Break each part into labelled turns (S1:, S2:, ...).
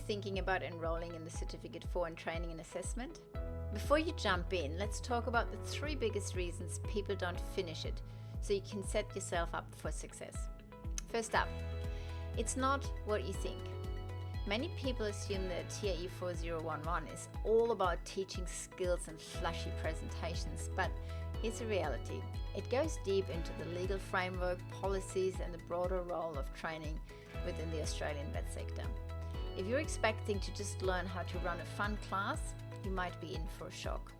S1: thinking about enrolling in the Certificate 4 in Training and Assessment? Before you jump in, let's talk about the 3 biggest reasons people don't finish it, so you can set yourself up for success. First up, it's not what you think. Many people assume that TAE40122 is all about teaching skills and flashy presentations, but here's the reality. It goes deep into the legal framework, policies, and the broader role of training within the Australian vet sector. If you're expecting to just learn how to run a fun class, you might be in for a shock.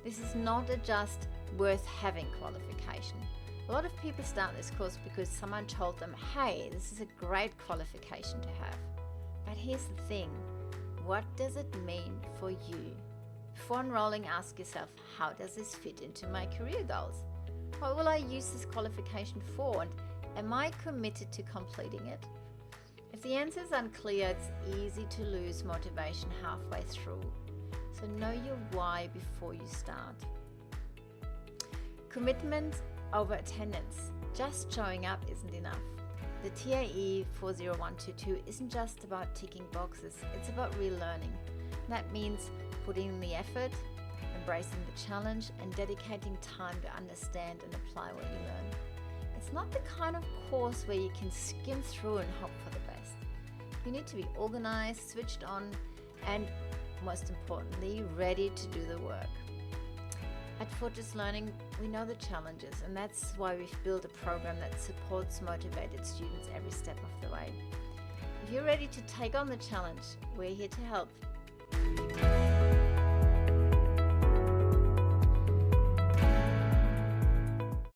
S1: This is not a just worth having qualification. A lot of people start this course because someone told them, hey, this is a great qualification to have. But here's the thing, what does it mean for you? Before enrolling, ask yourself, how does this fit into my career goals? What will I use this qualification for, and am I committed to completing it? If the answer is unclear, it's easy to lose motivation halfway through. So know your why before you start. Commitment over attendance. Just showing up isn't enough. The TAE40122 isn't just about ticking boxes, it's about relearning. That means putting in the effort, embracing the challenge, and dedicating time to understand and apply what you learn. It's not the kind of course where you can skim through and hope for the best. You need to be organized, switched on, and most importantly, ready to do the work. At Fortress Learning, we know the challenges, and that's why we've built a program that supports motivated students every step of the way. If you're ready to take on the challenge, we're here to help.